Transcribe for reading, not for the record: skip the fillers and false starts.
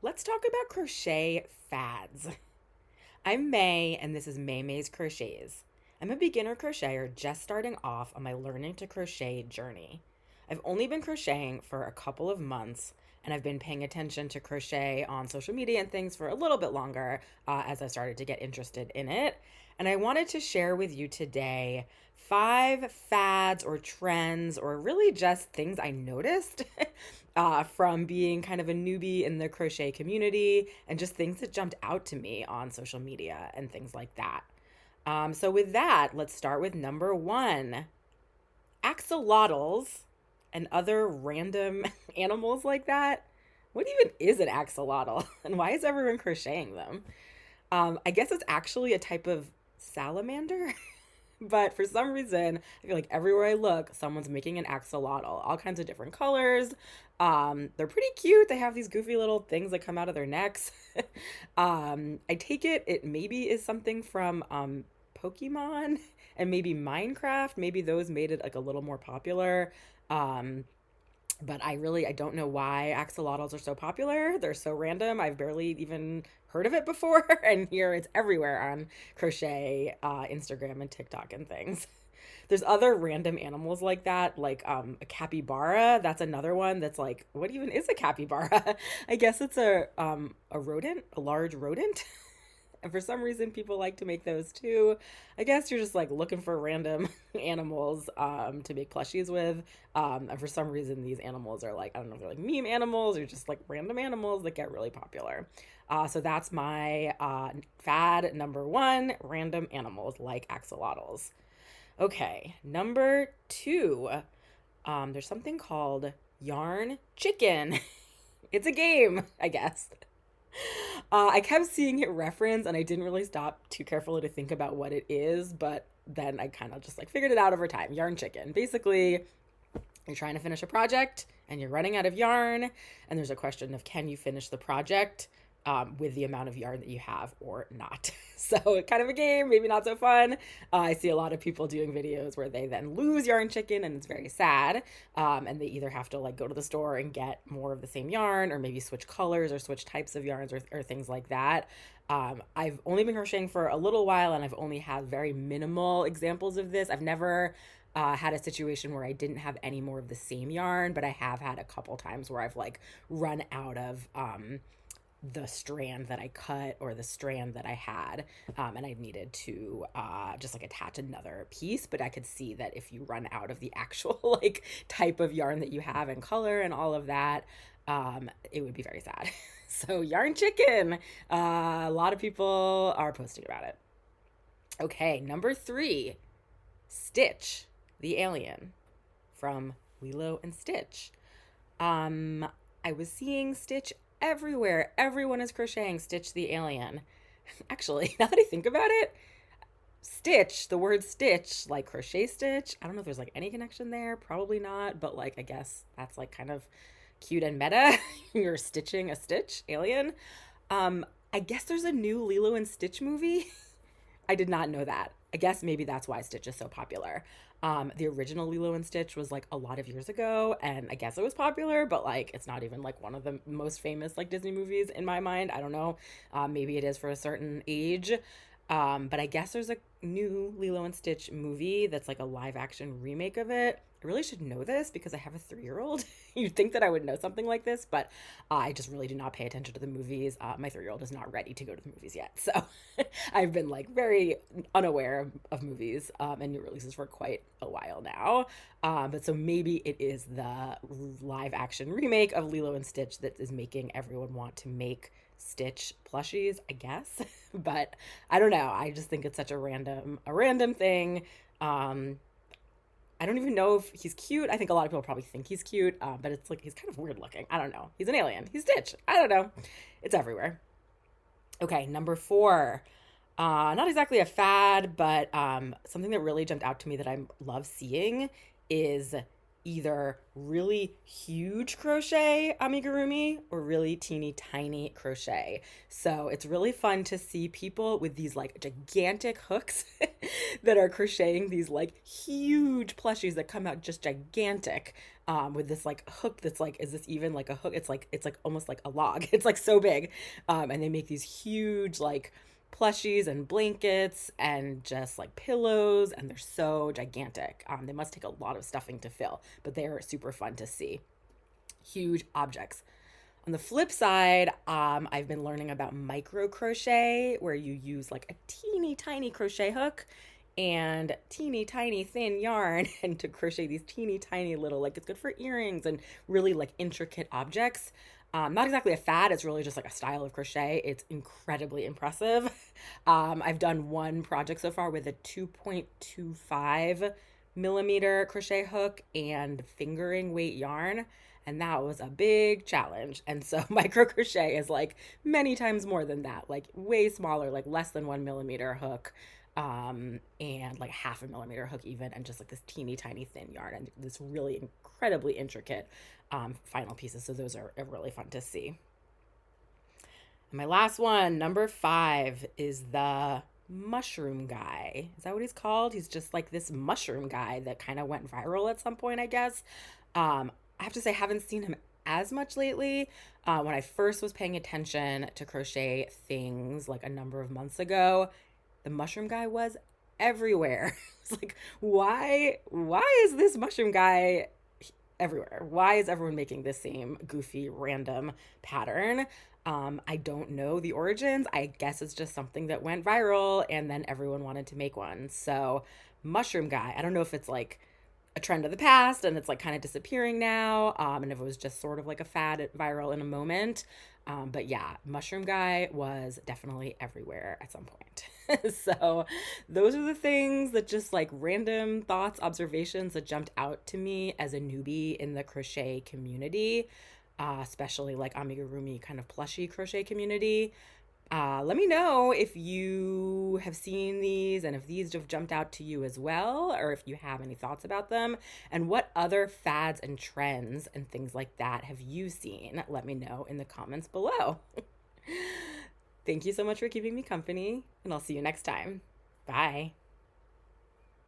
Let's talk about crochet fads. I'm May, and this is May's Crochets. I'm a beginner crocheter just starting off on my learning to crochet journey. I've only been crocheting for a couple of months, and I've been paying attention to crochet on social media and things for a little bit longer as I started to get interested in it. And I wanted to share with you today 5 fads or trends, or really just things I noticed from being kind of a newbie in the crochet community and just things that jumped out to me on social media and things like that. So, with that, let's start with number one, axolotls and other random animals like that. What even is an axolotl and why is everyone crocheting them? I guess it's actually a type of salamander. But for some reason, I feel like everywhere I look, someone's making an axolotl, all kinds of different colors. They're pretty cute. They have these goofy little things that come out of their necks. I take it maybe is something from Pokemon and maybe Minecraft. Maybe those made it like a little more popular. Um, but I don't know why axolotls are so popular. They're so random. I've barely even heard of it before, and here it's everywhere on Crochet, Instagram, and TikTok and things. There's other random animals like that, like a capybara. That's another one that's like, what even is a capybara? I guess it's a rodent, a large rodent. And for some reason, people like to make those too. I guess you're just like looking for random animals to make plushies with. And for some reason, these animals are like, I don't know if they're like meme animals or just like random animals that get really popular. So that's my fad number one, random animals like axolotls. Okay, number two, there's something called yarn chicken. It's a game, I guess. I kept seeing it referenced, and I didn't really stop too carefully to think about what it is, but then I kind of just like figured it out over time. Yarn chicken. Basically, you're trying to finish a project and you're running out of yarn, and there's a question of can you finish the project with the amount of yarn that you have or not. So, kind of a game, maybe not so fun. I see a lot of people doing videos where they then lose yarn chicken, and it's very sad. And they either have to like go to the store and get more of the same yarn, or maybe switch colors or switch types of yarns, or things like that. I've only been crocheting for a little while, and I've only had very minimal examples of this. I've never had a situation where I didn't have any more of the same yarn, but I have had a couple times where I've like run out of the strand that I cut or the strand that I had, and I needed to just like attach another piece. But I could see that if you run out of the actual like type of yarn that you have and color and all of that, it would be very sad. So yarn chicken, a lot of people are posting about it. Okay, number three, Stitch the alien from Lilo and Stitch. Um, I was seeing Stitch everywhere. Everyone is crocheting Stitch the alien. Actually, now that I think about it, Stitch, the word stitch, like crochet stitch, I don't know if there's like any connection there. Probably not, but like I guess that's like kind of cute and meta. You're stitching a Stitch alien. I guess there's a new Lilo and Stitch movie. I did not know that. I guess maybe that's why Stitch is so popular. The original Lilo and Stitch was like a lot of years ago, and I guess it was popular, but like it's not even like one of the most famous like Disney movies in my mind. I don't know. Maybe it is for a certain age. But I guess there's a new Lilo and Stitch movie that's like a live action remake of it. I really should know this because I have a 3-year old. You'd think that I would know something like this, but I just really do not pay attention to the movies. My 3-year old is not ready to go to the movies yet. So I've been like very unaware of movies and new releases for quite a while now. But so maybe it is the live action remake of Lilo and Stitch that is making everyone want to make Stitch plushies, I guess. But I don't know. I just think it's such a random thing. I don't even know if he's cute. I think a lot of people probably think he's cute, but it's like he's kind of weird looking. I don't know. He's an alien. He's Stitch. I don't know. It's everywhere. Okay, number four. Not exactly a fad, but something that really jumped out to me that I love seeing is either really huge crochet amigurumi or really teeny tiny crochet. So it's really fun to see people with these like gigantic hooks that are crocheting these like huge plushies that come out just gigantic, with this like hook that's like, is this even like a hook? It's like almost like a log. It's like so big. And they make these huge like plushies and blankets and just like pillows, and they're so gigantic. They must take a lot of stuffing to fill, but they are super fun to see. Huge objects. On the flip side, I've been learning about micro crochet, where you use like a teeny tiny crochet hook and teeny tiny thin yarn and to crochet these teeny tiny little, like, it's good for earrings and really like intricate objects. Not exactly a fad, it's really just like a style of crochet. It's incredibly impressive. I've done one project so far with a 2.25 millimeter crochet hook and fingering weight yarn, and that was a big challenge. And so micro crochet is like many times more than that, like way smaller, like less than 1 millimeter hook, and like half a millimeter hook even, and just like this teeny tiny thin yarn and this really incredibly intricate final pieces. So those are really fun to see. And my last one, number 5, is the mushroom guy. Is that what he's called? He's just like this mushroom guy that kind of went viral at some point, I guess. I have to say, I haven't seen him as much lately. When I first was paying attention to crochet things like a number of months ago, the mushroom guy was everywhere. It's like, why is this mushroom guy everywhere? Why is everyone making the same goofy random pattern? I don't know the origins. I guess it's just something that went viral and then everyone wanted to make one. So mushroom guy, I don't know if it's like a trend of the past and it's like kind of disappearing now, and if it was just sort of like a fad viral in a moment. But yeah, mushroom guy was definitely everywhere at some point. So those are the things that, just like random thoughts, observations that jumped out to me as a newbie in the crochet community, especially like amigurumi kind of plushy crochet community. Let me know if you have seen these and if these have jumped out to you as well, or if you have any thoughts about them, and what other fads and trends and things like that have you seen. Let me know in the comments below. Thank you so much for keeping me company, and I'll see you next time. Bye.